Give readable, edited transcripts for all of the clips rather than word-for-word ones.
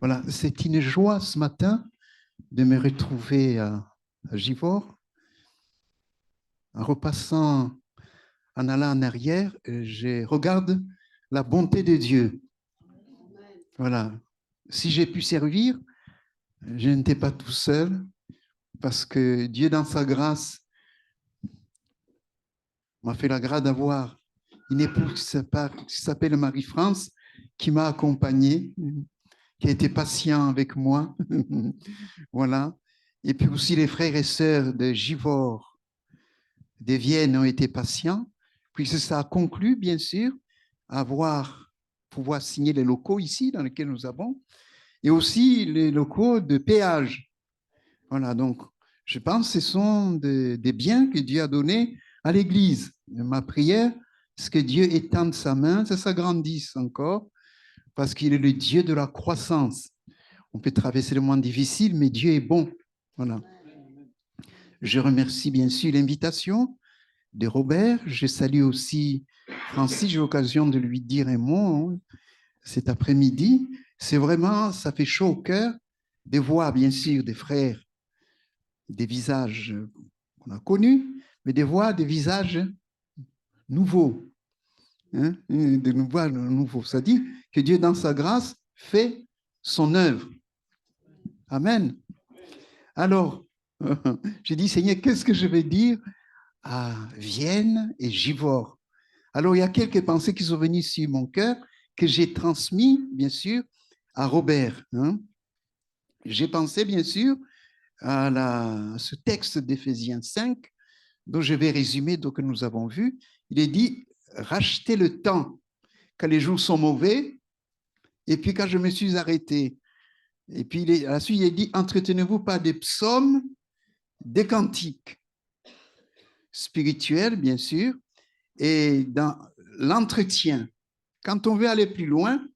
Voilà, c'est une joie ce matin de me retrouver à Givors. En repassant, en allant en arrière, je regarde la bonté de Dieu. Voilà. Si j'ai pu servir, je n'étais pas tout seul parce que Dieu, dans sa grâce, m'a fait la grâce d'avoir une épouse qui s'appelle Marie-France, qui m'a accompagné, qui a été patient avec moi. Voilà. Et puis aussi les frères et sœurs de Givors, de Vienne ont été patients, puisque ça a conclu, bien sûr, à pouvoir signer les locaux ici dans lesquels nous avons, et aussi les locaux de péage. Voilà, donc je pense que ce sont des biens que Dieu a donnés à l'Église. Ma prière, c'est que Dieu étende sa main, ça s'agrandisse encore, parce qu'il est le Dieu de la croissance. On peut traverser le moment difficile, mais Dieu est bon. Voilà. Je remercie bien sûr l'invitation de Robert. Je salue aussi Francis. J'ai l'occasion de lui dire un mot cet après-midi. C'est vraiment, ça fait chaud au cœur de voir bien sûr des frères, des visages qu'on a connus, mais de voir des visages nouveaux. Hein, de nous voir nouveaux. Ça dit que Dieu, dans sa grâce, fait son œuvre. Amen. Alors, j'ai dit, Seigneur, qu'est-ce que je vais dire à Vienne et Givors? Alors, il y a quelques pensées qui sont venues sur mon cœur que j'ai transmises, bien sûr, à Robert. Hein. J'ai pensé, bien sûr, à ce texte d'Éphésiens 5, dont je vais résumer, donc que nous avons vu. Il est dit, rachetez le temps quand les jours sont mauvais, et puis quand je me suis arrêté. Et puis, à la suite, il est dit, entretenez-vous par des psaumes, des cantiques spirituels, bien sûr, et dans l'entretien. Quand on veut aller plus loin,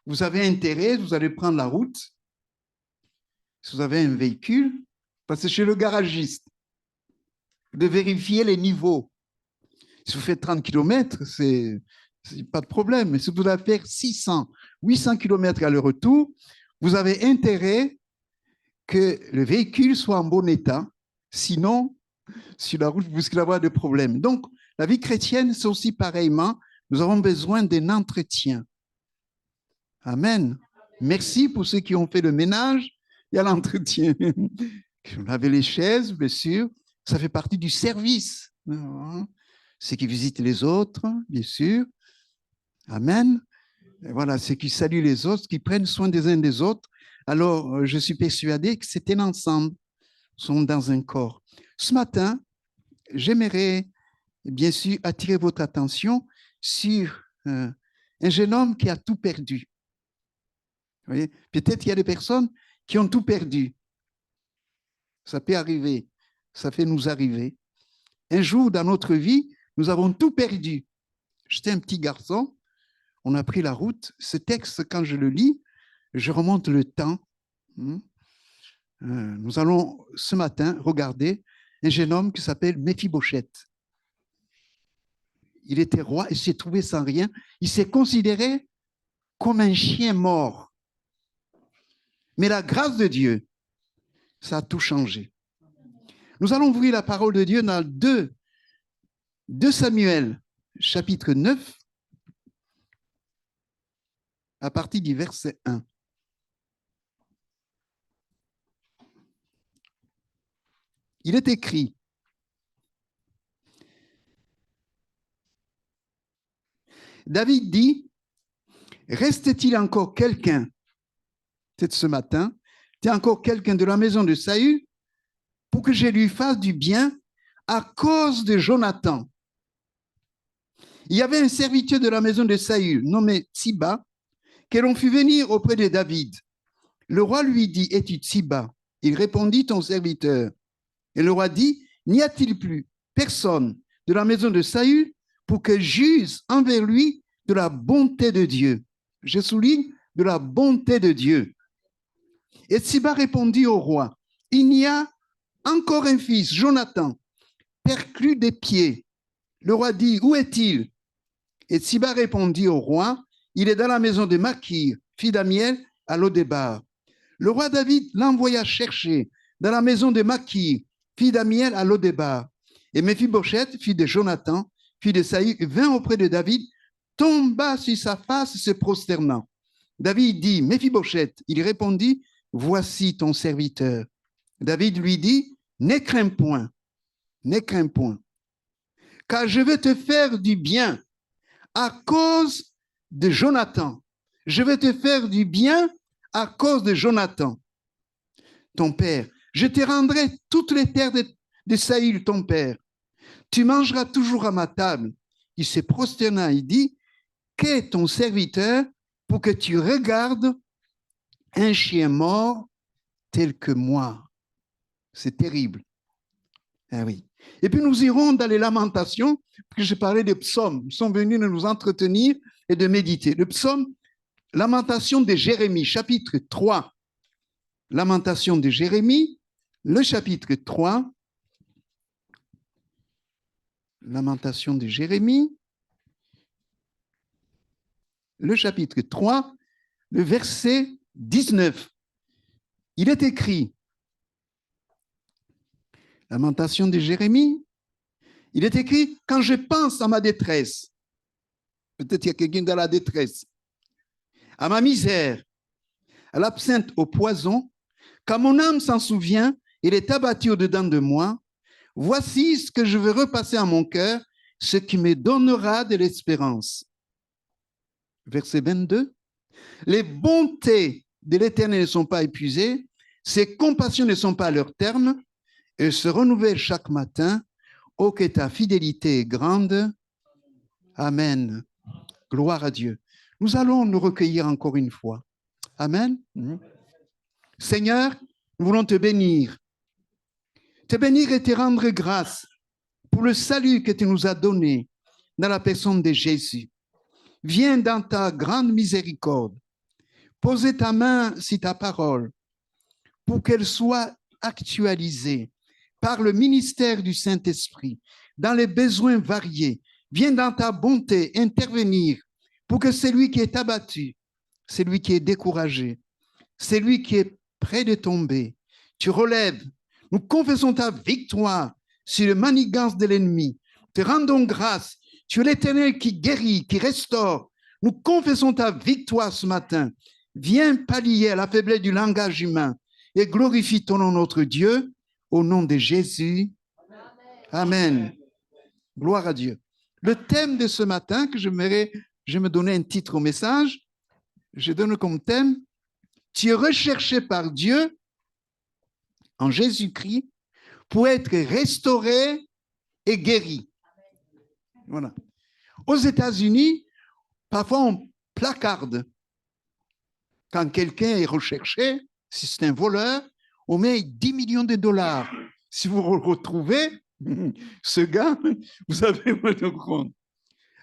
vous avez intérêt, vous allez prendre la route, si vous avez un véhicule, parce que chez le garagiste, de vérifier les niveaux. Si vous faites 30 km, c'est pas de problème. Mais si vous allez faire 600, 800 km à le retour, vous avez intérêt que le véhicule soit en bon état. Sinon, sur la route, vous risquez d'avoir des problèmes. Donc, la vie chrétienne, c'est aussi pareillement. Nous avons besoin d'un entretien. Amen. Merci pour ceux qui ont fait le ménage et à l'entretien. Laver les chaises, bien sûr, ça fait partie du service. Ceux qui visitent les autres, bien sûr. Amen. Et voilà, ceux qui saluent les autres, qui prennent soin des uns des autres. Alors, je suis persuadé que c'est un ensemble. Nous sommes dans un corps. Ce matin, j'aimerais bien sûr attirer votre attention sur un jeune homme qui a tout perdu. Vous voyez, peut-être qu'il y a des personnes qui ont tout perdu. Ça peut arriver, ça fait nous arriver. Un jour dans notre vie, nous avons tout perdu. J'étais un petit garçon, on a pris la route. Ce texte, quand je le lis, je remonte le temps. Nous allons ce matin regarder un jeune homme qui s'appelle Méphibosheth. Il était roi, il s'est trouvé sans rien. Il s'est considéré comme un chien mort. Mais la grâce de Dieu, ça a tout changé. Nous allons ouvrir la parole de Dieu dans 2 Samuel, chapitre 9, à partir du verset 1. Il est écrit, David dit, reste-t-il encore quelqu'un, peut-être ce matin, il y a encore quelqu'un de la maison de Saül pour que je lui fasse du bien à cause de Jonathan. Il y avait un serviteur de la maison de Saül nommé Tsiba, que l'on fit venir auprès de David. Le roi lui dit, es-tu Tsiba? Il répondit, ton serviteur. Et le roi dit, n'y a-t-il plus personne de la maison de Saül pour que j'use envers lui de la bonté de Dieu? Je souligne, de la bonté de Dieu. Et Tsiba répondit au roi, il y a encore un fils, Jonathan, perclus des pieds. Le roi dit, où est-il? Et Tsiba répondit au roi, il est dans la maison de Makir, fille d'Amiel, à Lodébar. Le roi David l'envoya chercher dans la maison de Machir, fille d'Amiel à Lodébar. Et Méphibosheth, fille de Jonathan, fille de Saül, vint auprès de David, tomba sur sa face, se prosternant. David dit, Méphibosheth, il répondit, voici ton serviteur. David lui dit, ne crains point, car je vais te faire du bien à cause de Jonathan. Je vais te faire du bien à cause de Jonathan, ton père. Je te rendrai toutes les terres de Saül, ton père. Tu mangeras toujours à ma table. Il se prosterna, il dit, qu'est ton serviteur pour que tu regardes un chien mort tel que moi? C'est terrible. Ah oui. Et puis nous irons dans les lamentations, parce que je parlais des psaumes. Nous sommes venus de nous entretenir et de méditer. Le psaume, lamentation de Jérémie, chapitre 3. Lamentation de Jérémie, le chapitre 3. Lamentation de Jérémie, le chapitre 3, le verset 19. Il est écrit, Lamentation de Jérémie, il est écrit, quand je pense à ma détresse, peut-être qu'il y a quelqu'un dans la détresse, à ma misère, à l'absinthe, au poison, quand mon âme s'en souvient, il est abattu au-dedans de moi, voici ce que je veux repasser à mon cœur, ce qui me donnera de l'espérance. Verset 22. Les bontés de l'Éternel ne sont pas épuisées, ses compassions ne sont pas à leur terme, elles se renouvellent chaque matin. Oh, que ta fidélité est grande. Amen. Gloire à Dieu. Nous allons nous recueillir encore une fois. Amen. Seigneur, nous voulons te bénir et te rendre grâce pour le salut que tu nous as donné dans la personne de Jésus. Viens dans ta grande miséricorde, poser ta main sur ta parole pour qu'elle soit actualisée par le ministère du Saint-Esprit dans les besoins variés. Viens dans ta bonté intervenir pour que celui qui est abattu, celui qui est découragé, celui qui est près de tomber, tu relèves. Nous confessons ta victoire sur le manigance de l'ennemi. Te rendons grâce. Tu es l'Éternel qui guérit, qui restaure. Nous confessons ta victoire ce matin. Viens pallier à la faiblesse du langage humain et glorifie ton nom, notre Dieu, au nom de Jésus. Amen. Gloire à Dieu. Le thème de ce matin, que je me donnais un titre au message, je donne comme thème, tu es recherché par Dieu en Jésus-Christ pour être restauré et guéri. Voilà. Aux États-Unis, parfois on placarde. Quand quelqu'un est recherché, si c'est un voleur, on met 10 millions de dollars. Si vous retrouvez ce gars, vous avez votre compte.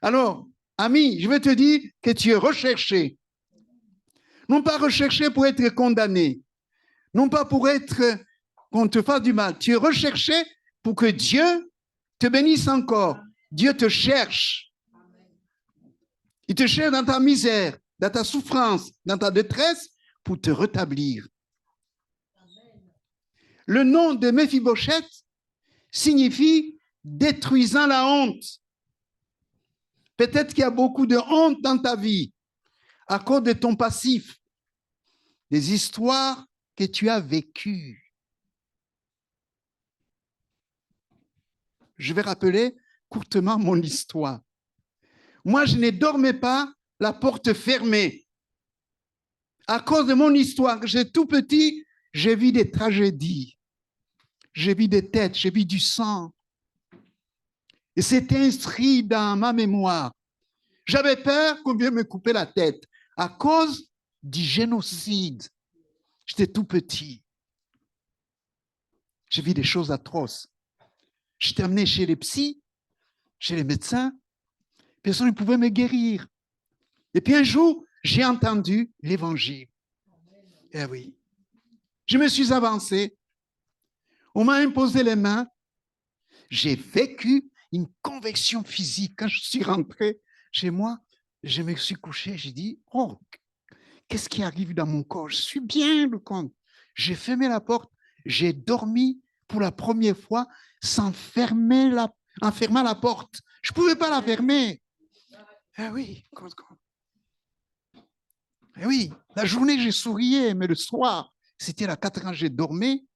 Alors, ami, je vais te dire que tu es recherché. Non pas recherché pour être condamné, non pas pour être qu'on te fasse du mal. Tu es recherché pour que Dieu te bénisse encore. Dieu te cherche. Il te cherche dans ta misère, dans ta souffrance, dans ta détresse, pour te rétablir. Le nom de Méphibosheth signifie détruisant la honte. Peut-être qu'il y a beaucoup de honte dans ta vie à cause de ton passif, des histoires que tu as vécues. Je vais rappeler courtement mon histoire. Moi, je ne dormais pas la porte fermée. À cause de mon histoire, quand j'étais tout petit, j'ai vu des tragédies. J'ai vu des têtes, j'ai vu du sang. Et c'était inscrit dans ma mémoire. J'avais peur qu'on vienne me couper la tête à cause du génocide. J'étais tout petit. J'ai vu des choses atroces. J'étais amené chez les psys, chez les médecins. Personne ne pouvait me guérir. Et puis un jour, j'ai entendu l'évangile. Eh oui. Je me suis avancé. On m'a imposé les mains. J'ai vécu une conviction physique. Quand je suis rentré chez moi, je me suis couché. J'ai dit, oh, qu'est-ce qui arrive dans mon corps? Je suis bien, le compte. J'ai fermé la porte, j'ai dormi pour la première fois sans en fermant la porte. Je ne pouvais pas la fermer. Ah oui, eh oui, la journée, j'ai sourié, mais le soir, c'était la 4 ans, j'ai dormi,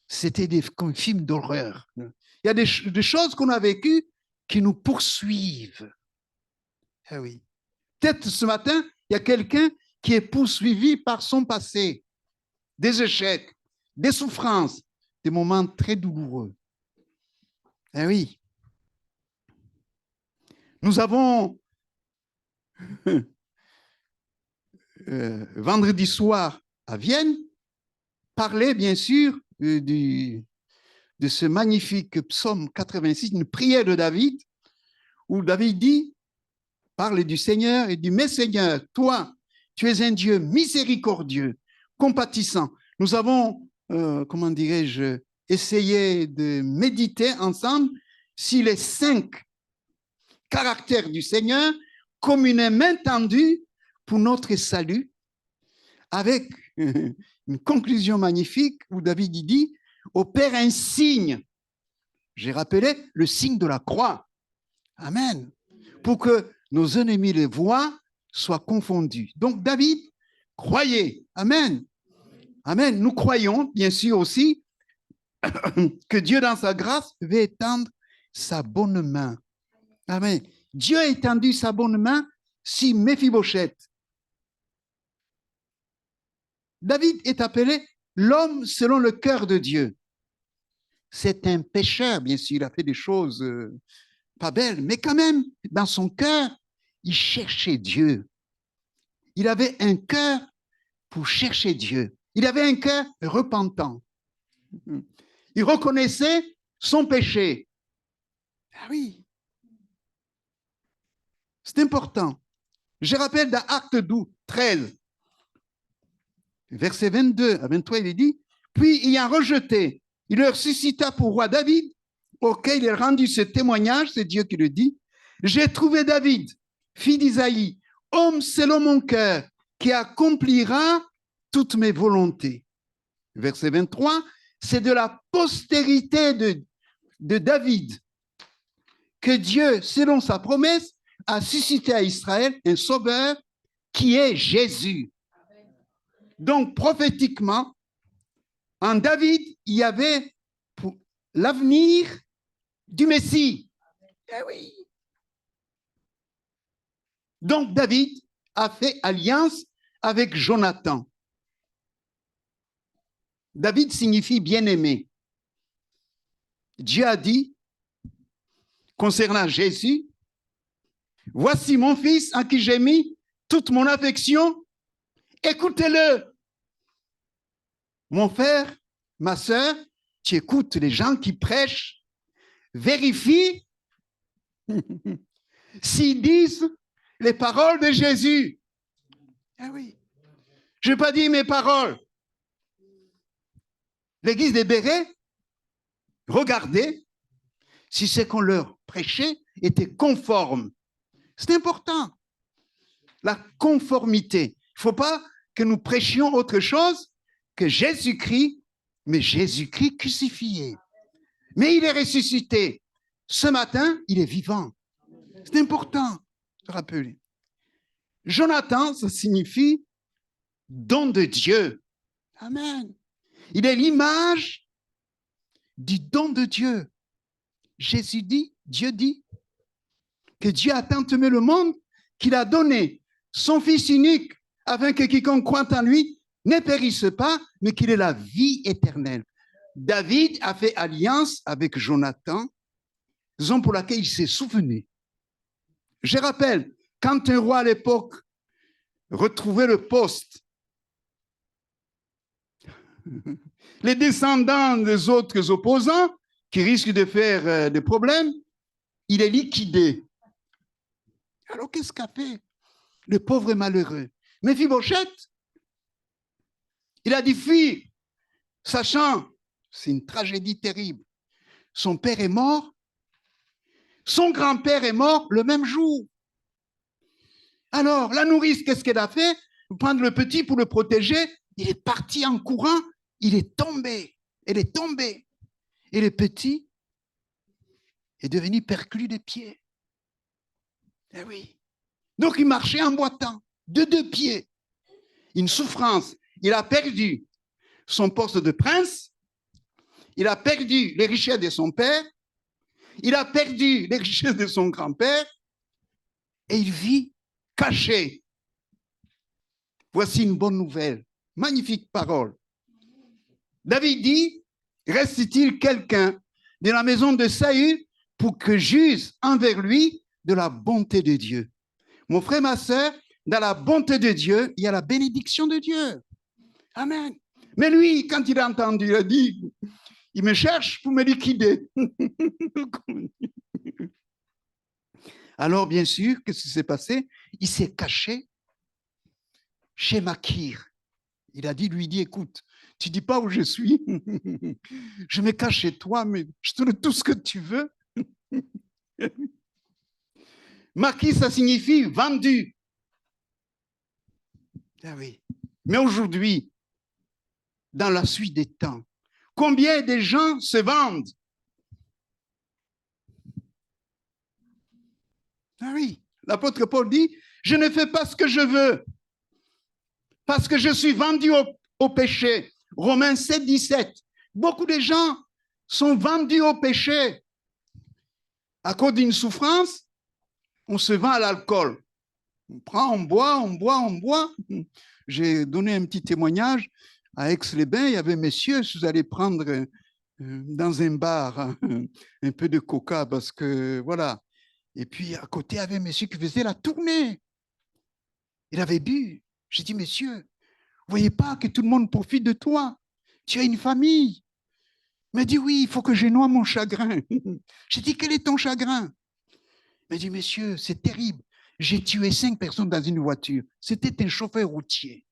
c'était comme film d'horreur. Il y a des choses qu'on a vécues qui nous poursuivent. Ah oui. Peut-être ce matin, il y a quelqu'un qui est poursuivi par son passé, des échecs, des souffrances, des moments très douloureux. Eh oui. Nous avons vendredi soir à Vienne parlé, bien sûr, de ce magnifique psaume 86, une prière de David, où David dit, parle du Seigneur et dit, mais Seigneur, toi, tu es un Dieu miséricordieux, compatissant. Nous avons, comment dirais-je, essayé de méditer ensemble si les 5 caractères du Seigneur, communément entendus pour notre salut, avec une conclusion magnifique où David dit, opère un signe. J'ai rappelé le signe de la croix. Amen. Pour que nos ennemis les voient, soient confondus. Donc David croyait. Amen. Amen. Nous croyons, bien sûr aussi, que Dieu, dans sa grâce, veut étendre sa bonne main. Amen. Dieu a étendu sa bonne main sur Méphibosheth. David est appelé l'homme selon le cœur de Dieu. C'est un pécheur, bien sûr, il a fait des choses pas belles, mais quand même, dans son cœur, il cherchait Dieu. Il avait un cœur pour chercher Dieu. Il avait un cœur repentant. Il reconnaissait son péché. Ah oui. C'est important. Je rappelle dans Acte 12, 13, verset 22 à 23, il est dit, puis ayant rejeté, il leur suscita pour roi David, auquel il a rendu ce témoignage, c'est Dieu qui le dit, j'ai trouvé David, fils d'Isaïe, homme selon mon cœur, qui accomplira toutes mes volontés. Verset 23, c'est de la postérité de David que Dieu, selon sa promesse, a suscité à Israël un sauveur qui est Jésus. Donc, prophétiquement, en David, il y avait pour l'avenir du Messie. Eh oui. Donc, David a fait alliance avec Jonathan. David signifie bien-aimé. Dieu a dit, concernant Jésus, voici mon fils en qui j'ai mis toute mon affection, écoutez-le. Mon frère, ma sœur, tu écoutes les gens qui prêchent, vérifie s'ils disent les paroles de Jésus. Ah oui. Je n'ai pas dit mes paroles. L'église des Bérets, regardez si ce qu'on leur prêchait était conforme. C'est important. La conformité. Il ne faut pas que nous prêchions autre chose que Jésus-Christ, mais Jésus-Christ crucifié. Mais il est ressuscité. Ce matin, il est vivant. C'est important de rappeler. Jonathan, ça signifie don de Dieu. Amen. Il est l'image du don de Dieu. Jésus dit, Dieu dit, que Dieu a tant aimé le monde qu'il a donné son Fils unique afin que quiconque croit en lui ne périsse pas, mais qu'il ait la vie éternelle. David a fait alliance avec Jonathan, raison pour laquelle il s'est souvenu. Je rappelle, quand un roi à l'époque retrouvait le poste, les descendants des autres opposants qui risquent de faire des problèmes, il est liquidé. Alors qu'est-ce qu'a fait le pauvre malheureux? Méphibosheth, il a dit fuir, sachant, c'est une tragédie terrible, son père est mort, son grand-père est mort le même jour. Alors, la nourrice, qu'est-ce qu'elle a fait? prendre le petit pour le protéger. Il est parti en courant, il est tombé. Elle est tombée. Et le petit est devenu perclus des pieds. Eh oui. Donc, il marchait en boitant, de 2 pieds. Une souffrance. Il a perdu son poste de prince. Il a perdu les richesses de son père. Il a perdu les richesses de son grand-père. Et il vit caché. Voici une bonne nouvelle. Magnifique parole. David dit, reste-t-il quelqu'un de la maison de Saül pour que j'use envers lui de la bonté de Dieu? Mon frère, ma sœur, dans la bonté de Dieu, il y a la bénédiction de Dieu. Amen. Mais lui, quand il a entendu, il a dit, il me cherche pour me liquider. Alors, bien sûr, qu'est-ce qui s'est passé? Il s'est caché chez Makir. Il a dit, lui dit, écoute, tu dis pas où je suis. Je me cache chez toi, mais je te donne tout ce que tu veux. Makir, ça signifie vendu. Ah oui. Mais aujourd'hui, dans la suite des temps, combien de gens se vendent? Ah oui, l'apôtre Paul dit, je ne fais pas ce que je veux, parce que je suis vendu au péché. Romains 7, 17. Beaucoup de gens sont vendus au péché. À cause d'une souffrance, on se vend à l'alcool. On prend, on boit, on boit, on boit. J'ai donné un petit témoignage. À Aix-les-Bains, il y avait messieurs, vous allez prendre dans un bar un peu de coca parce que voilà. Et puis à côté, il y avait un monsieur qui faisait la tournée. Il avait bu. J'ai dit, monsieur, vous ne voyez pas que tout le monde profite de toi? Tu as une famille. Il m'a dit, oui, il faut que je noie mon chagrin. J'ai dit, quel est ton chagrin? Il m'a dit, monsieur, c'est terrible. J'ai tué 5 personnes dans une voiture. C'était un chauffeur routier.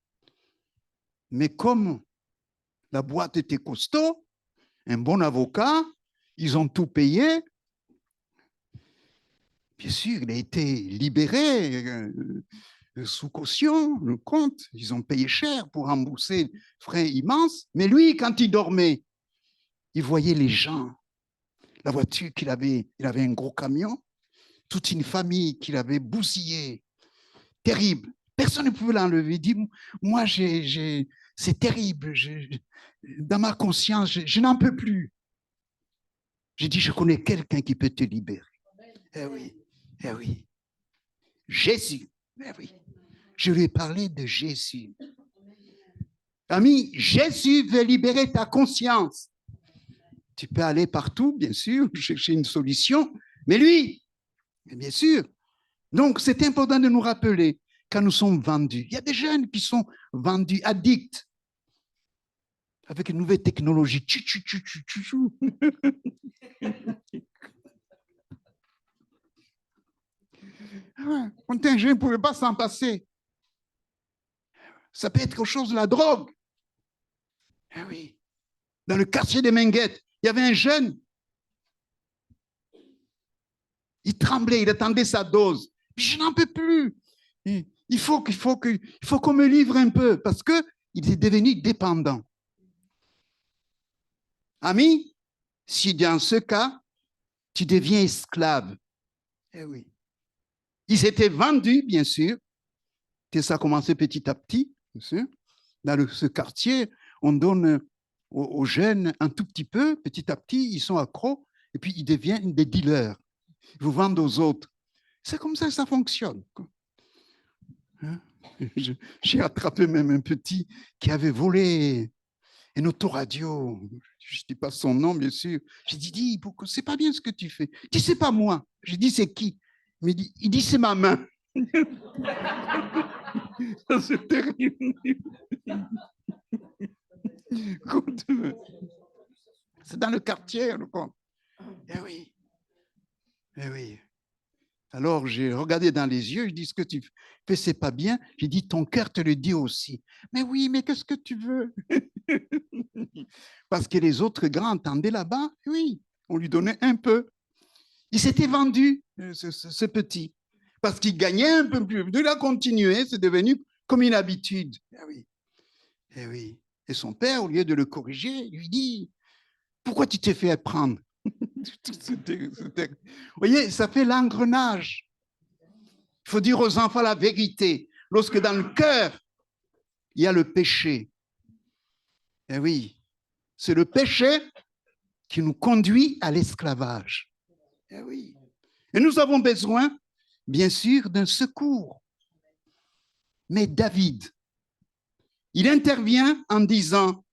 Mais comme la boîte était costaud, un bon avocat, ils ont tout payé. Bien sûr, il a été libéré sous caution, le compte. Ils ont payé cher pour rembourser frais immenses. Mais lui, quand il dormait, il voyait les gens. La voiture qu'il avait, il avait un gros camion, toute une famille qu'il avait bousillée. Terrible. Personne ne pouvait l'enlever. Il dit, moi, c'est terrible. Dans ma conscience, je n'en peux plus. J'ai dit, je connais quelqu'un qui peut te libérer. Eh oui, eh oui. Jésus. Eh oui. Je lui ai parlé de Jésus. Ami, Jésus veut libérer ta conscience. Tu peux aller partout, bien sûr, chercher une solution, mais lui, bien sûr. Donc, c'est important de nous rappeler quand nous sommes vendus. Il y a des jeunes qui sont vendus, addicts, avec une nouvelle technologie. Quand un jeune ne pouvait pas s'en passer. Ça peut être quelque chose de la drogue. Ah oui. Dans le quartier des Menguettes, il y avait un jeune. Il tremblait, il attendait sa dose. Puis je n'en peux plus. Il faut qu'on me livre un peu parce qu'il est devenu dépendant. Ami, si dans ce cas, tu deviens esclave. Eh oui. Ils étaient vendus, bien sûr. Et ça a commencé petit à petit, bien sûr. Dans ce quartier, on donne aux jeunes un tout petit peu, petit à petit, ils sont accros, et puis ils deviennent des dealers. Ils vous vendent aux autres. C'est comme ça que ça fonctionne. Hein? J'ai attrapé même un petit qui avait volé un autoradio. Je ne dis pas son nom, bien sûr. J'ai dit, c'est pas bien ce que tu fais. Il dit, c'est pas moi. J'ai dit, c'est qui? Il dit, c'est ma main. C'est terrible. C'est dans le quartier, le compte. Eh oui. Eh oui. Alors, j'ai regardé dans les yeux, je dis, ce que tu fais, c'est pas bien. J'ai dit, ton cœur te le dit aussi. Mais oui, mais qu'est-ce que tu veux? Parce que les autres grands entendaient là-bas, oui, on lui donnait un peu. Il s'était vendu, ce petit, parce qu'il gagnait un peu plus. Il a continué, c'est devenu comme une habitude. Eh oui, eh oui. Et son père, au lieu de le corriger, lui dit, pourquoi tu t'es fait prendre? Vous voyez, ça fait l'engrenage. Il faut dire aux enfants la vérité. Lorsque dans le cœur, il y a le péché. Eh oui, c'est le péché qui nous conduit à l'esclavage. Eh oui. Et nous avons besoin, bien sûr, d'un secours. Mais David, il intervient en disant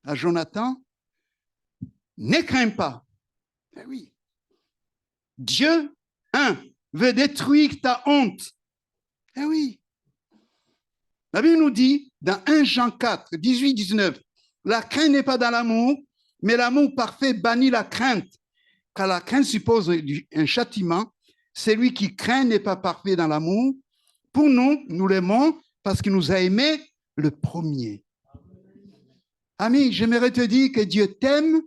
à Jonathan, ne crains pas. Eh oui. Dieu, veut détruire ta honte. Eh oui. La Bible nous dit, dans 1 Jean 4, 18, 19, la crainte n'est pas dans l'amour, mais l'amour parfait bannit la crainte, car la crainte suppose un châtiment. Celui qui craint n'est pas parfait dans l'amour. Pour nous, nous l'aimons parce qu'il nous a aimés le premier. Ami, j'aimerais te dire que Dieu t'aime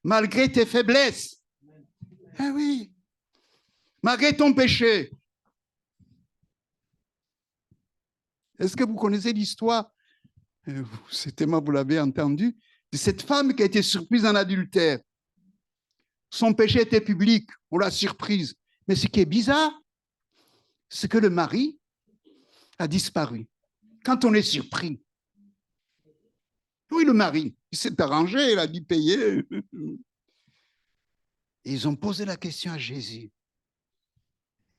malgré tes faiblesses. Ah oui, malgré ton péché. Est-ce que vous connaissez l'histoire, certainement vous l'avez entendu, de cette femme qui a été surprise en adultère? Son péché était public, on l'a surprise. Mais ce qui est bizarre, c'est que le mari a disparu. Quand on est surpris, oui, le mari, il s'est arrangé, il a dit payer. Et ils ont posé la question à Jésus.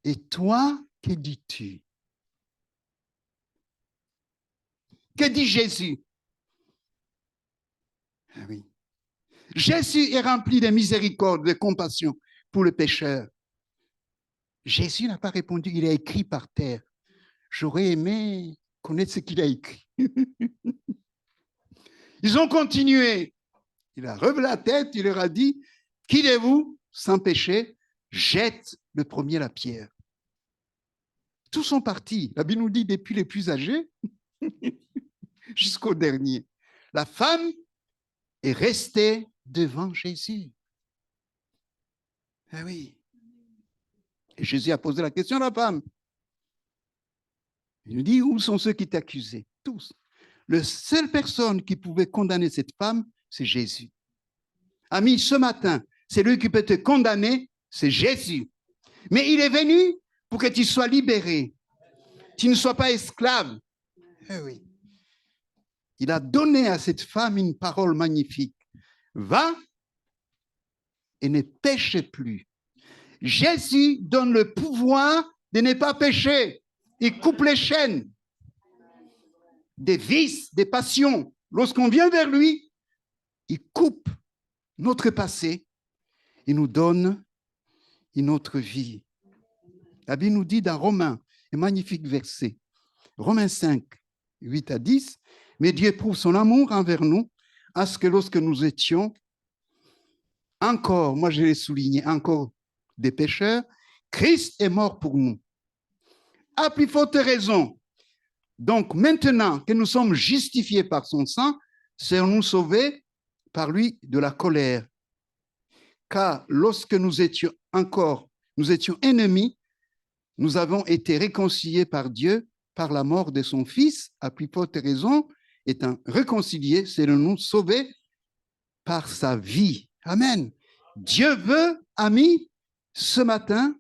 Et toi, que dis-tu? Que dit Jésus? Ah oui. Jésus est rempli de miséricorde, de compassion pour le pécheur. Jésus n'a pas répondu, il a écrit par terre. J'aurais aimé connaître ce qu'il a écrit. Ils ont continué. Il a relevé la tête, il leur a dit, qui de vous, sans péché, jette le premier la pierre. Tous sont partis. La Bible nous dit depuis les plus âgés jusqu'au dernier. La femme est restée devant Jésus. Ah oui. Et Jésus a posé la question à la femme. Il nous dit, où sont ceux qui t'accusaient? Tous. La seule personne qui pouvait condamner cette femme, c'est Jésus. Ami, ce matin, c'est lui qui peut te condamner, c'est Jésus. Mais il est venu pour que tu sois libéré. Tu ne sois pas esclave. Eh oui. Il a donné à cette femme une parole magnifique. Va et ne péche plus. Jésus donne le pouvoir de ne pas pécher. Il coupe les chaînes des vices, des passions. Lorsqu'on vient vers lui, il coupe notre passé et nous donne une autre vie. La Bible nous dit dans Romains, un magnifique verset, Romains 5, 8 à 10, mais Dieu prouve son amour envers nous, à ce que lorsque nous étions encore, moi je l'ai souligné, encore des pécheurs, Christ est mort pour nous. À plus forte raison. Donc maintenant que nous sommes justifiés par son sang, serons-nous sauvés par lui de la colère. Car lorsque nous étions ennemis, nous avons été réconciliés par Dieu par la mort de son Fils, à plus forte raison, étant réconciliés, serons-nous sauvés par sa vie. Amen. Dieu veut, ami, ce matin,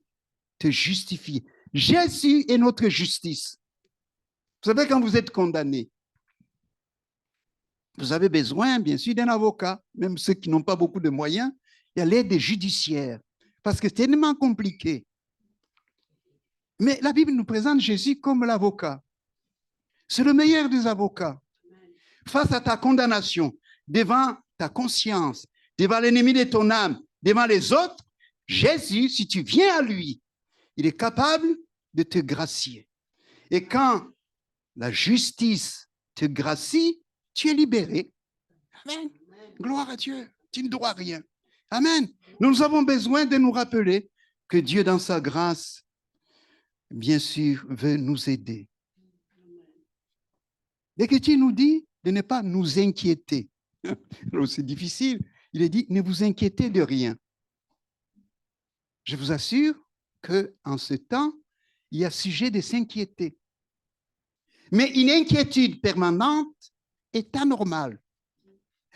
te justifier. Jésus est notre justice. Vous savez, quand vous êtes condamné, vous avez besoin, bien sûr, d'un avocat, même ceux qui n'ont pas beaucoup de moyens, il y a l'aide des judiciaires, parce que c'est tellement compliqué. Mais la Bible nous présente Jésus comme l'avocat. C'est le meilleur des avocats. Face à ta condamnation, devant ta conscience, devant l'ennemi de ton âme, devant les autres, Jésus, si tu viens à lui, il est capable de te gracier. Et quand la justice te gracie, tu es libéré. Amen. Gloire à Dieu. Tu ne dois rien. Amen. Nous avons besoin de nous rappeler que Dieu, dans sa grâce, bien sûr, veut nous aider. L'Écriture nous dit de ne pas nous inquiéter. Alors, c'est difficile. Il est dit, ne vous inquiétez de rien. Je vous assure qu'en ce temps, il y a sujet de s'inquiéter. Mais une inquiétude permanente est anormale.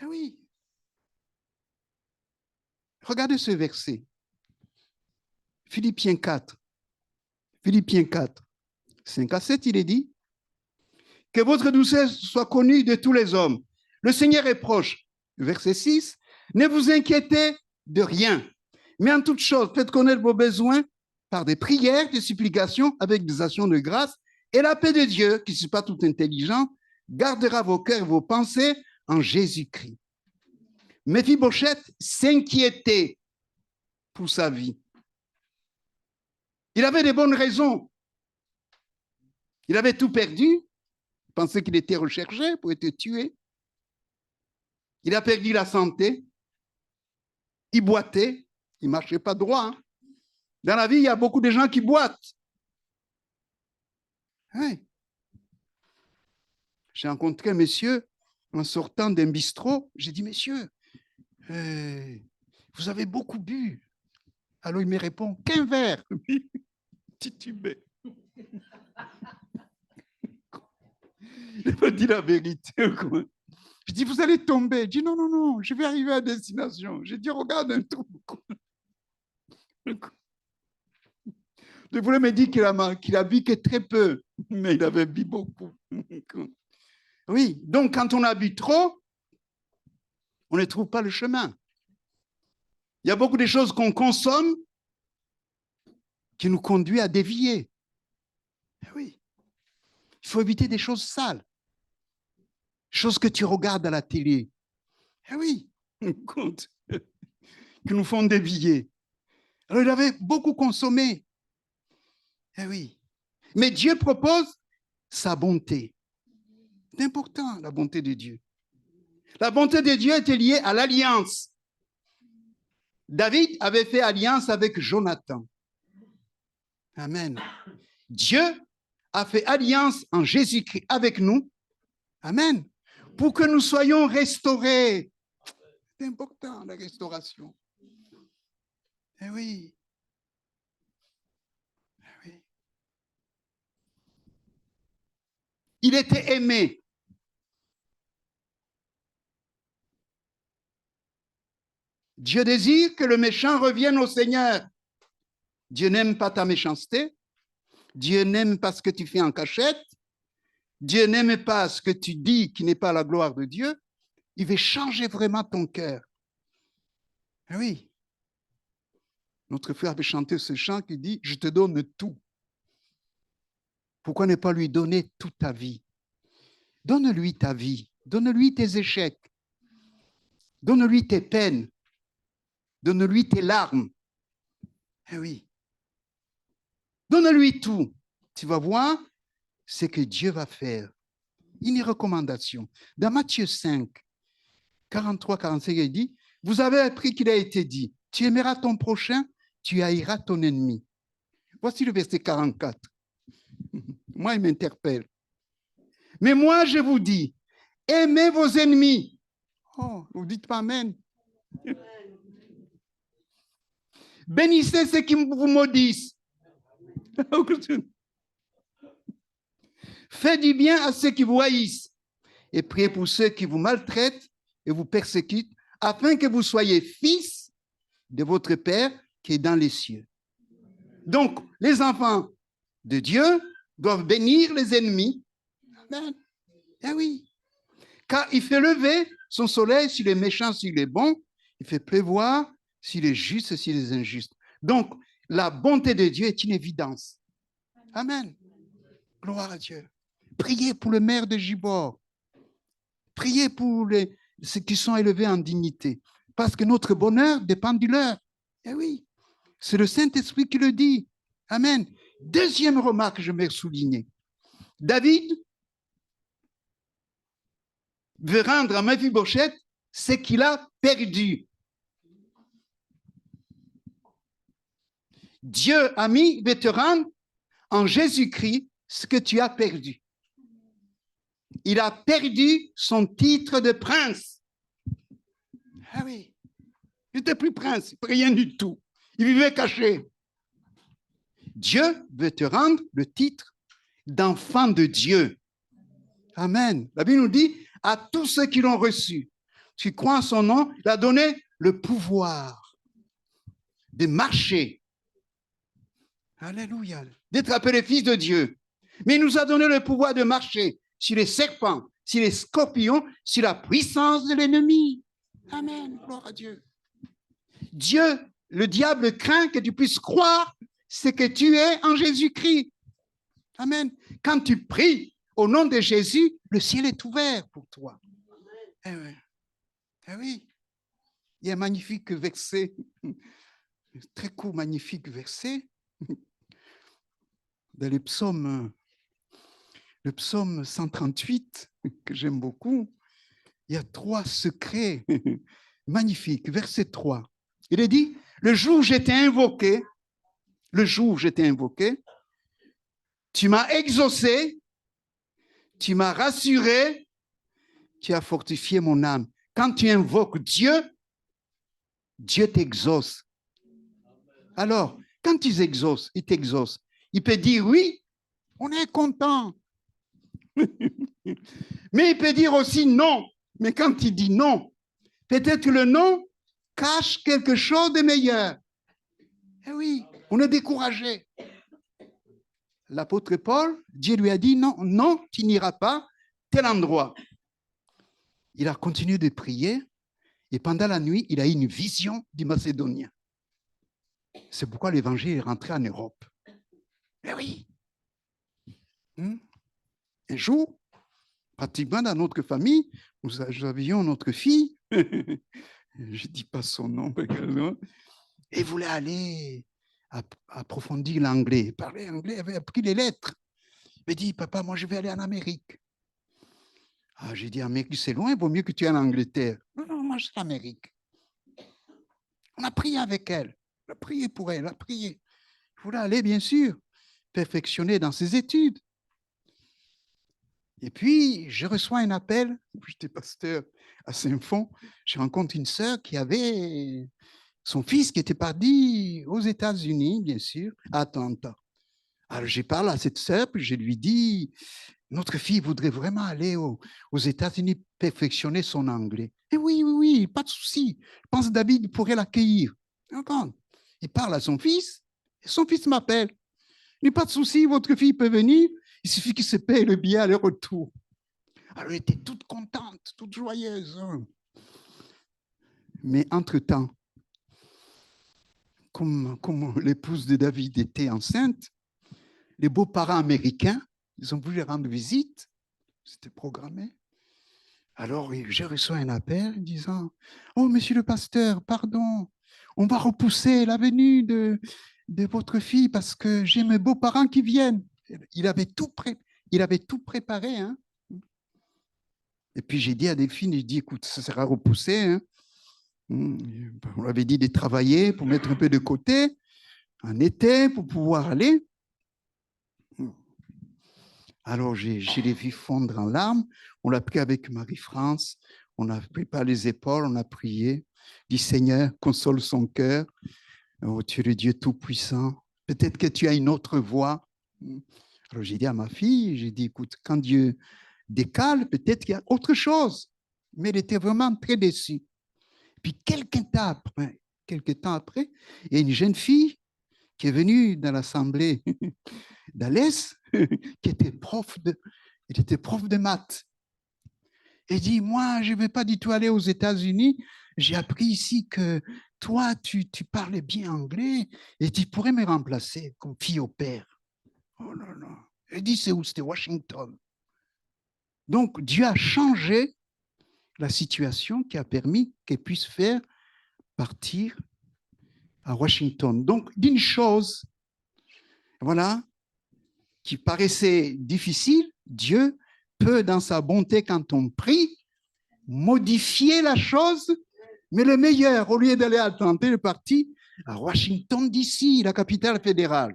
Eh oui. Regardez ce verset. Philippiens 4. Philippiens 4, 5 à 7, il est dit que votre douceur soit connue de tous les hommes. Le Seigneur est proche. Verset 6. Ne vous inquiétez de rien, mais en toute chose, faites connaître vos besoins par des prières, des supplications, avec des actions de grâce, et la paix de Dieu, qui ne n'est pas tout intelligent, gardera vos cœurs et vos pensées en Jésus-Christ. Méphibosheth s'inquiétait pour sa vie. Il avait des bonnes raisons. Il avait tout perdu. Il pensait qu'il était recherché pour être tué. Il a perdu la santé. Il boitait. Il ne marchait pas droit. Hein. Dans la vie, il y a beaucoup de gens qui boitent. Oui. J'ai rencontré un monsieur en sortant d'un bistrot. J'ai dit, monsieur, vous avez beaucoup bu. Alors il me répond, qu'un verre. Titubé. Il m'a dit la vérité. Quoi. Je dis, vous allez tomber. Je dis, non, non, non, je vais arriver à destination. J'ai dit, regarde un truc. Je voulais me dire qu'il a bu que très peu, mais il avait bu beaucoup. Oui, donc quand on a bu trop, on ne trouve pas le chemin. Il y a beaucoup de choses qu'on consomme qui nous conduit à dévier. Oui. Il faut éviter des choses sales. Choses que tu regardes à la télé. Oui, qui nous font dévier. Alors, il avait beaucoup consommé. Oui. Mais Dieu propose sa bonté. C'est important, la bonté de Dieu. La bonté de Dieu était liée à l'alliance. David avait fait alliance avec Jonathan. Amen. Dieu a fait alliance en Jésus-Christ avec nous. Amen. Pour que nous soyons restaurés. C'est important, la restauration. Eh oui. Eh oui. Il était aimé. Dieu désire que le méchant revienne au Seigneur. Dieu n'aime pas ta méchanceté. Dieu n'aime pas ce que tu fais en cachette. Dieu n'aime pas ce que tu dis qui n'est pas la gloire de Dieu. Il veut changer vraiment ton cœur. Oui. Notre frère avait chanté ce chant qui dit « Je te donne tout ». Pourquoi ne pas lui donner toute ta vie? Donne-lui ta vie. Donne-lui tes échecs. Donne-lui tes peines. Donne-lui tes larmes. Eh oui. Donne-lui tout. Tu vas voir ce que Dieu va faire. Une recommandation. Dans Matthieu 5, 43-45, il dit, vous avez appris qu'il a été dit, tu aimeras ton prochain, tu haïras ton ennemi. Voici le verset 44. Moi, il m'interpelle. Mais moi, je vous dis, aimez vos ennemis. Oh, vous dites pas amen. Bénissez ceux qui vous maudissent. Faites du bien à ceux qui vous haïssent et priez pour ceux qui vous maltraitent et vous persécutent, afin que vous soyez fils de votre Père qui est dans les cieux. Donc, les enfants de Dieu doivent bénir les ennemis. Amen. Eh oui. Car il fait lever son soleil sur les méchants, sur les bons. Il fait pleuvoir sur les justes, sur les injustes. Donc, la bonté de Dieu est une évidence. Amen. Gloire à Dieu. Priez pour le maire de Gibor. Priez pour ceux qui sont élevés en dignité. Parce que notre bonheur dépend du leur. Eh oui. C'est le Saint-Esprit qui le dit. Amen. Deuxième remarque que je vais souligner. David veut rendre à Méphibosheth ce qu'il a perdu. Dieu, ami, veut te rendre en Jésus-Christ ce que tu as perdu. Il a perdu son titre de prince. Ah oui. Il n'était plus prince, rien du tout. Il vivait caché. Dieu veut te rendre le titre d'enfant de Dieu. Amen. La Bible nous dit, à tous ceux qui l'ont reçu, qui croient en son nom, il a donné le pouvoir de marcher. Alléluia. D'être appelé fils de Dieu. Mais il nous a donné le pouvoir de marcher sur les serpents, sur les scorpions, sur la puissance de l'ennemi. Amen. Gloire à Dieu. Dieu, le diable craint que tu puisses croire ce que tu es en Jésus-Christ. Amen. Quand tu pries au nom de Jésus, le ciel est ouvert pour toi. Eh oui. Eh oui. Il y a un magnifique verset, très court, magnifique verset, dans le psaume 138, que j'aime beaucoup. Il y a 3 secrets magnifiques. Verset 3. Il est dit, le jour où j'étais invoqué, tu m'as exaucé, tu m'as rassuré, tu as fortifié mon âme. Quand tu invoques Dieu, Dieu t'exauce. Alors, quand il t'exauce, il peut dire oui, on est content. Mais il peut dire aussi non. Mais quand il dit non, peut-être le non cache quelque chose de meilleur. Eh oui, on est découragé. L'apôtre Paul, Dieu lui a dit non, non, tu n'iras pas tel endroit. Il a continué de prier et pendant la nuit, il a eu une vision du Macédonien. C'est pourquoi l'évangile est rentré en Europe. Eh oui. Un jour, pratiquement dans notre famille, nous avions notre fille, je ne dis pas son nom, et voulait aller approfondir l'anglais. Elle parlait anglais, elle avait appris les lettres. Elle m'a dit, papa, moi je vais aller en Amérique. Ah, j'ai dit, Amérique, c'est loin, il vaut mieux que tu ailles en Angleterre. Non, non, moi c'est l'Amérique. On a prié avec elle, on a prié pour elle, on a prié. Je voulais aller, bien sûr, perfectionner dans ses études. Et puis, je reçois un appel, j'étais pasteur à Saint-Fond, je rencontre une sœur qui avait son fils qui était parti aux États-Unis, bien sûr, à Atlanta. Alors, je parle à cette sœur, puis je lui dis, notre fille voudrait vraiment aller aux États-Unis perfectionner son anglais. Et oui, oui, oui, pas de souci. Je pense que David pourrait l'accueillir. Il parle à son fils, et son fils m'appelle. Il n'y a pas de souci, votre fille peut venir, il suffit qu'il se paye le billet aller-retour. Alors, elle était toute contente, toute joyeuse. Mais entre-temps, comme l'épouse de David était enceinte, les beaux-parents américains, ils ont voulu rendre visite, c'était programmé. Alors, j'ai reçu un appel disant, « Oh, monsieur le pasteur, pardon, on va repousser la venue de votre fille parce que j'ai mes beaux-parents qui viennent. » Il avait tout préparé. Hein. Et puis, j'ai dit à Delphine, j'ai dit, écoute, ça sera repoussé. Hein. On avait dit de travailler pour mettre un peu de côté en été pour pouvoir aller. Alors, je l'ai vu fondre en larmes. On l'a pris avec Marie-France. On a pris par les épaules, on a prié. Dit, Seigneur, console son cœur. Oh, tu es le Dieu Tout-Puissant. Peut-être que tu as une autre voie. Alors, j'ai dit à ma fille, j'ai dit, écoute, quand Dieu décale, peut-être qu'il y a autre chose. Mais elle était vraiment très déçue. Puis, quelques temps après, il y a une jeune fille qui est venue dans l'assemblée d'Alès, qui était prof de maths. Et dit, moi, je ne vais pas du tout aller aux États-Unis. J'ai appris ici que toi, tu parles bien anglais et tu pourrais me remplacer comme fille au père. Oh là là. Elle dit, c'est où? C'était Washington. Donc, Dieu a changé la situation qui a permis qu'elle puisse faire partir à Washington. Donc, d'une chose, voilà, qui paraissait difficile, Dieu peut, dans sa bonté, quand on prie, modifier la chose, mais le meilleur, au lieu d'aller à Atlanta, il est parti à Washington, D.C., la capitale fédérale.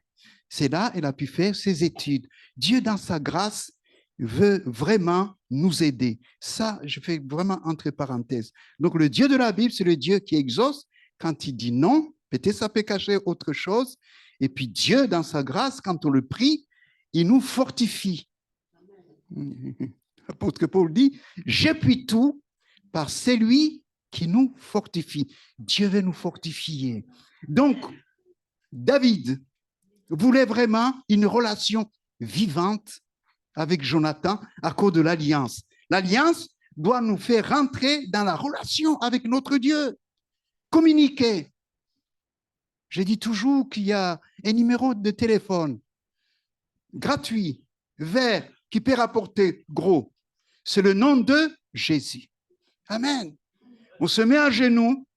C'est là qu'elle a pu faire ses études. Dieu, dans sa grâce, veut vraiment nous aider. Ça, je fais vraiment entre parenthèses. Donc, le Dieu de la Bible, c'est le Dieu qui exauce. Quand il dit non, Peut-être ça peut cacher autre chose. Et puis Dieu, dans sa grâce, quand on le prie, il nous fortifie. L'apôtre Paul dit, j'appuie tout par celui qui nous fortifie. Dieu veut nous fortifier. Donc, David voulait vraiment une relation vivante avec Jonathan à cause de l'alliance. L'alliance doit nous faire rentrer dans la relation avec notre Dieu. Communiquer. Je dis toujours qu'il y a un numéro de téléphone gratuit, vert, qui peut rapporter gros. C'est le nom de Jésus. Amen. On se met à genoux,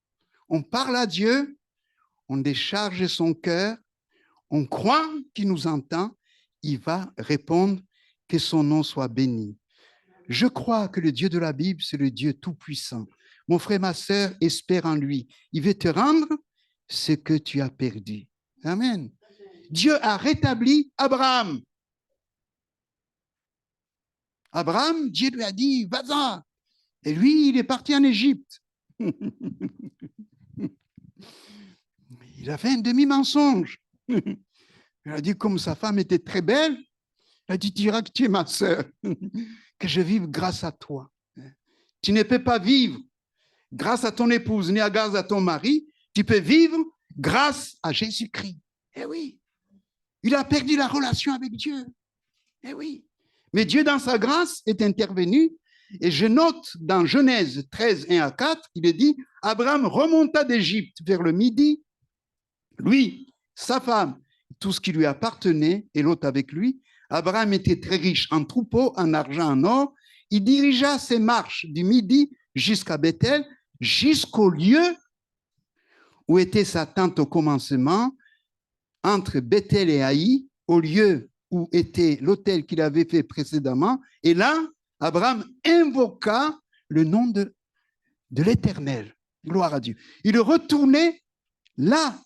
on parle à Dieu, on décharge son cœur, on croit qu'il nous entend, il va répondre, que son nom soit béni. Je crois que le Dieu de la Bible, c'est le Dieu tout-puissant. Mon frère, ma sœur, espère en lui. Il veut te rendre ce que tu as perdu. Amen. Dieu a rétabli Abraham. Abraham, Dieu lui a dit, vas-y. Et lui, il est parti en Égypte. Il a fait un demi-mensonge. Il a dit, comme sa femme était très belle, il a dit, tu diras que tu es ma sœur, que je vive grâce à toi. Tu ne peux pas vivre grâce à ton épouse, ni grâce à ton mari, tu peux vivre grâce à Jésus-Christ. Eh oui, il a perdu la relation avec Dieu. Eh oui, mais Dieu, dans sa grâce, est intervenu. Et je note dans Genèse 13, 1 à 4, il est dit, Abraham remonta d'Égypte vers le midi, lui, sa femme, tout ce qui lui appartenait, et l'autre avec lui. Abraham était très riche en troupeaux, en argent, en or. Il dirigea ses marches du midi jusqu'à Bethel, jusqu'au lieu où était sa tente au commencement, entre Bethel et Haï, au lieu où était l'autel qu'il avait fait précédemment. Et là, Abraham invoqua le nom de l'Éternel. Gloire à Dieu. Il retournait là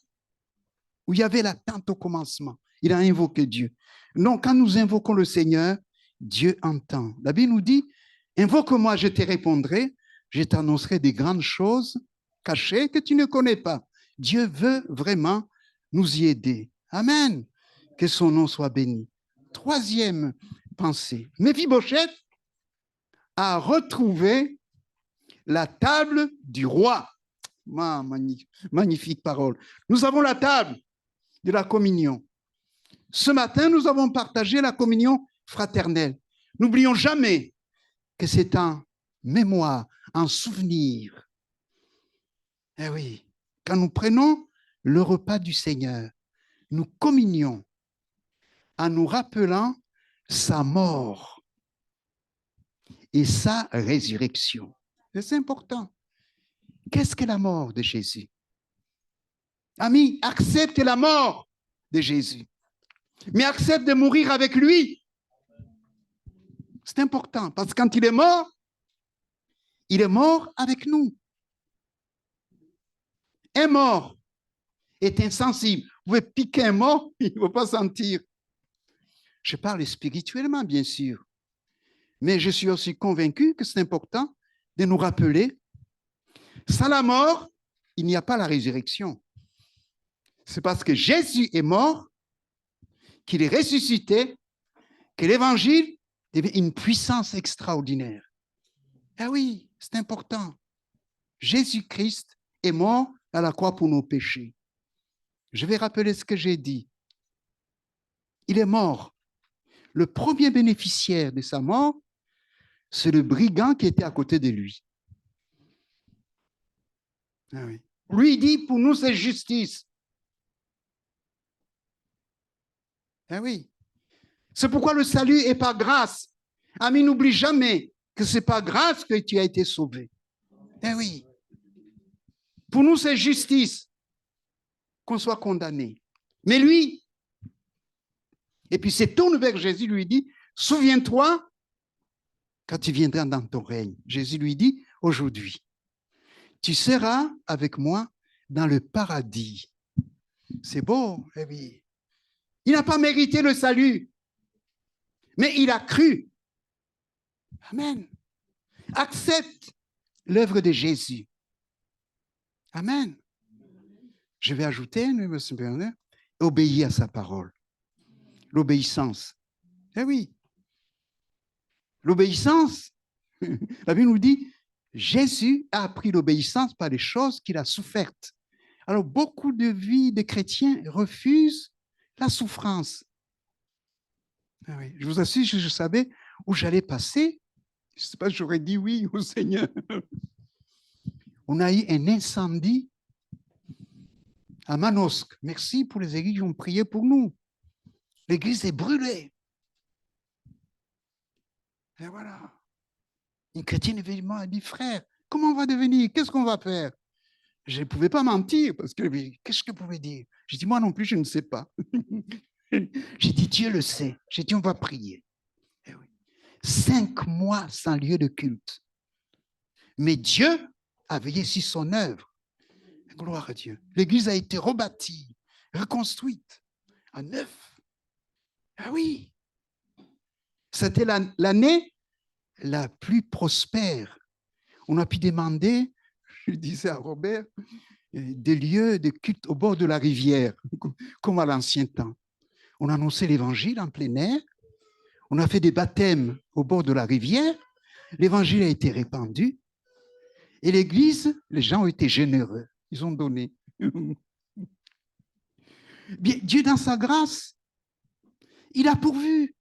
où il y avait la tente au commencement. Il a invoqué Dieu. Donc, quand nous invoquons le Seigneur, Dieu entend. La Bible nous dit, invoque-moi, je te répondrai, je t'annoncerai des grandes choses cachées que tu ne connais pas. Dieu veut vraiment nous y aider. Amen. Que son nom soit béni. Troisième pensée. Méphibosheth a retrouvé la table du roi. Magnifique parole. Nous avons la table de la communion. Ce matin, nous avons partagé la communion fraternelle. N'oublions jamais que c'est en mémoire, en souvenir. Eh oui, quand nous prenons le repas du Seigneur, nous communions en nous rappelant sa mort et sa résurrection. C'est important. Qu'est-ce que la mort de Jésus? Ami, accepte la mort de Jésus, mais accepte de mourir avec lui. C'est important, parce que quand il est mort avec nous. Un mort est insensible. Vous pouvez piquer un mort, il ne va pas sentir. Je parle spirituellement, bien sûr, mais je suis aussi convaincu que c'est important de nous rappeler, sans la mort, il n'y a pas la résurrection. C'est parce que Jésus est mort, qu'il est ressuscité, que l'évangile devient une puissance extraordinaire. Ah oui, c'est important. Jésus-Christ est mort à la croix pour nos péchés. Je vais rappeler ce que j'ai dit. Il est mort. Le premier bénéficiaire de sa mort, c'est le brigand qui était à côté de lui. Ah oui. Lui dit, pour nous, c'est justice. Ah oui. C'est pourquoi le salut est par grâce. Ami, n'oublie jamais que c'est par grâce que tu as été sauvé. Eh oui. Pour nous, c'est justice qu'on soit condamné. Mais lui, et puis c'est tourne vers Jésus, lui dit, souviens-toi quand tu viendras dans ton règne. Jésus lui dit, aujourd'hui, tu seras avec moi dans le paradis. C'est beau, eh oui. Il n'a pas mérité le salut, mais il a cru. Amen. Accepte l'œuvre de Jésus. Amen. Je vais ajouter, monsieur Bernard, obéir à sa parole. L'obéissance. Eh oui. L'obéissance, la Bible nous dit, Jésus a appris l'obéissance par les choses qu'il a souffertes. Alors, beaucoup de vies de chrétiens refusent la souffrance. Ah oui. Je vous assure, je savais où j'allais passer. Je ne sais pas, j'aurais dit oui au Seigneur. On a eu un incendie à Manosque. Merci pour les églises qui ont prié pour nous. L'église est brûlée. Et voilà. Une chrétienne évidemment a dit, frère, comment on va devenir? Qu'est-ce qu'on va faire? Je ne pouvais pas mentir parce que qu'est-ce que vous pouvez dire? J'ai dit, moi non plus, je ne sais pas. J'ai dit, Dieu le sait. J'ai dit, on va prier. Et oui. 5 mois sans lieu de culte. Mais Dieu a veillé sur son œuvre. Gloire à Dieu. L'église a été rebâtie, reconstruite à neuf. Ah oui. C'était l'année la plus prospère. On a pu demander, je disais à Robert, des lieux de culte au bord de la rivière, comme à l'ancien temps. On a annoncé l'évangile en plein air. On a fait des baptêmes au bord de la rivière. L'évangile a été répandu. Et l'église, les gens ont été généreux. Ils ont donné. Bien, Dieu, dans sa grâce, il a pourvu.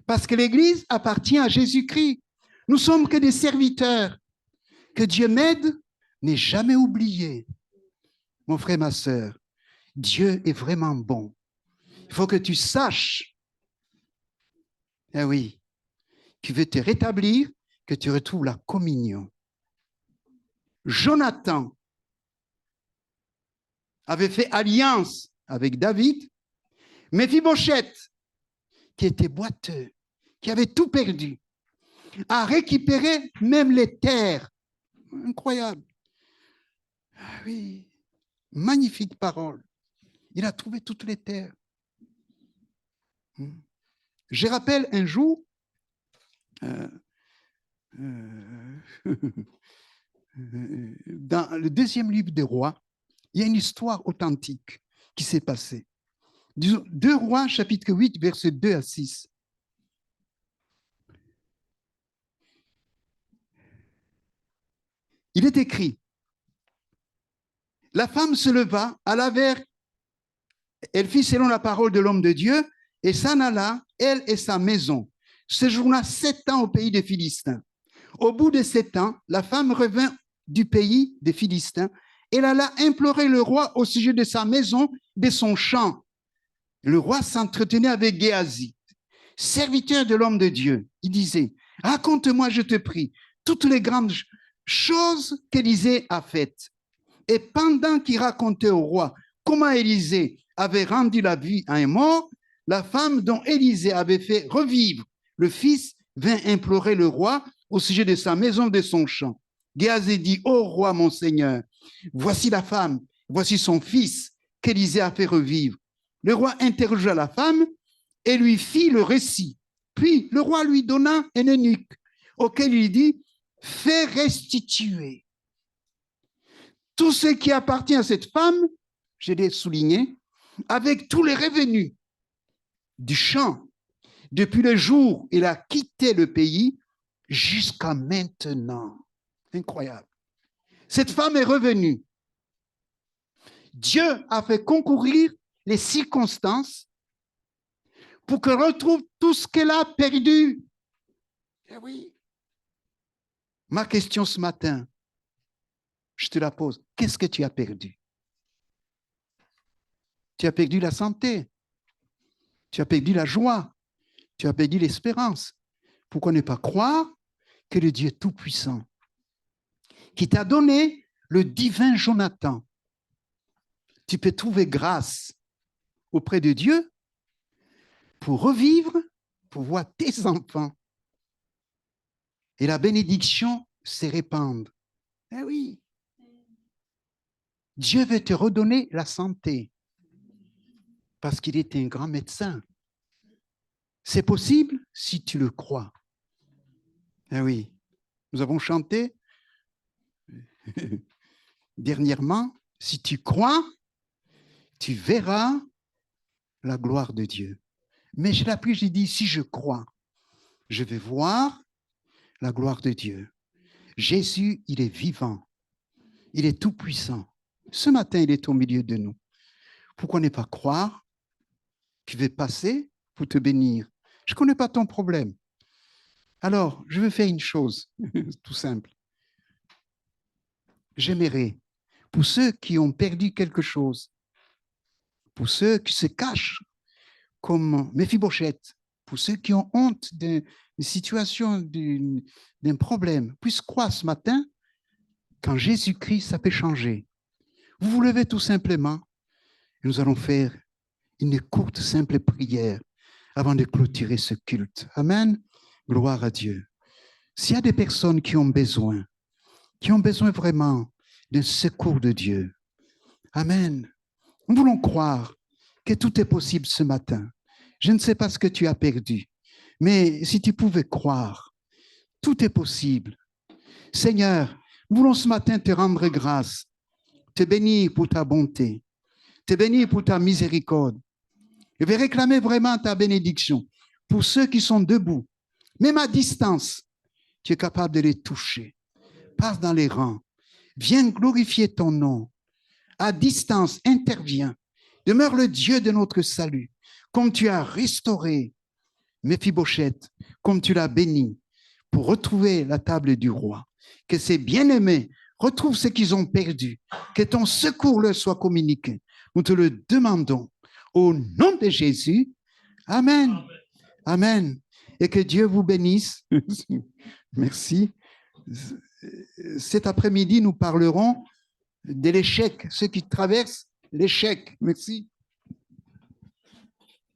Parce que l'église appartient à Jésus-Christ. Nous sommes que des serviteurs. Que Dieu m'aide, n'est jamais oublié. Mon frère, ma sœur, Dieu est vraiment bon. Il faut que tu saches, eh oui, qu'il veut te rétablir, que tu retrouves la communion. Jonathan avait fait alliance avec David, Méphibosheth, qui était boiteux, qui avait tout perdu, a récupéré même les terres. Incroyable. Ah oui, magnifique parole. Il a trouvé toutes les terres. Je rappelle un jour, dans le 2e livre des Rois, il y a une histoire authentique qui s'est passée. 2 Rois, chapitre 8, versets 2 à 6. Il est écrit, la femme se leva, alla vers, elle fit selon la parole de l'homme de Dieu, et s'en alla, elle et sa maison, séjourna 7 ans au pays des Philistins. Au bout de 7 ans, la femme revint du pays des Philistins. Elle alla implorer le roi au sujet de sa maison, de son champ. Le roi s'entretenait avec Géasi, serviteur de l'homme de Dieu. Il disait, raconte-moi, je te prie, toutes les grandes choses qu'Élisée a faites. Et pendant qu'il racontait au roi comment Élisée avait rendu la vie à un mort, la femme dont Élisée avait fait revivre le fils vint implorer le roi au sujet de sa maison, de son champ. Géasi dit, ô roi, mon Seigneur, voici la femme, voici son fils qu'Élisée a fait revivre. Le roi interrogea la femme et lui fit le récit. Puis le roi lui donna un eunuque auquel il dit, fais restituer tout ce qui appartient à cette femme, je l'ai souligné, avec tous les revenus du champ, depuis le jour où il a quitté le pays jusqu'à maintenant. Incroyable. Cette femme est revenue. Dieu a fait concourir les circonstances pour qu'elle retrouve tout ce qu'elle a perdu. Eh oui. Ma question ce matin, je te la pose. Qu'est-ce que tu as perdu? Tu as perdu la santé. Tu as perdu la joie. Tu as perdu l'espérance. Pourquoi ne pas croire que le Dieu Tout-Puissant, qui t'a donné le divin Jonathan, tu peux trouver grâce auprès de Dieu pour revivre, pour voir tes enfants. Et la bénédiction se répandre. Eh oui. Dieu veut te redonner la santé parce qu'il est un grand médecin. C'est possible si tu le crois. Eh oui. Nous avons chanté dernièrement Si tu crois, tu verras la gloire de Dieu. Mais je l'appuie, j'ai dit, si je crois, je vais voir la gloire de Dieu. Jésus, il est vivant. Il est tout puissant. Ce matin, il est au milieu de nous. Pourquoi ne pas croire qu'il va passer pour te bénir? Je ne connais pas ton problème. Alors, je veux faire une chose, tout simple. J'aimerais, pour ceux qui ont perdu quelque chose, pour ceux qui se cachent comme Méphibosheth, pour ceux qui ont honte d'une situation, d'un problème, puissent croire ce matin qu'en Jésus-Christ, ça peut changer. Vous vous levez tout simplement et nous allons faire une courte, simple prière avant de clôturer ce culte. Amen. Gloire à Dieu. S'il y a des personnes qui ont besoin vraiment d'un secours de Dieu, amen. Nous voulons croire que tout est possible ce matin. Je ne sais pas ce que tu as perdu, mais si tu pouvais croire, tout est possible. Seigneur, nous voulons ce matin te rendre grâce, te bénir pour ta bonté, te bénir pour ta miséricorde. Je vais réclamer vraiment ta bénédiction pour ceux qui sont debout, même à distance. Tu es capable de les toucher. Passe dans les rangs. Viens glorifier ton nom. À distance, interviens. Demeure le Dieu de notre salut, comme tu as restauré Méphibosheth, comme tu l'as béni, pour retrouver la table du roi. Que ses bien-aimés retrouvent ce qu'ils ont perdu. Que ton secours leur soit communiqué. Nous te le demandons. Au nom de Jésus, amen. Amen. Et que Dieu vous bénisse. Merci. Cet après-midi, nous parlerons de l'échec, ceux qui traversent l'échec. Merci.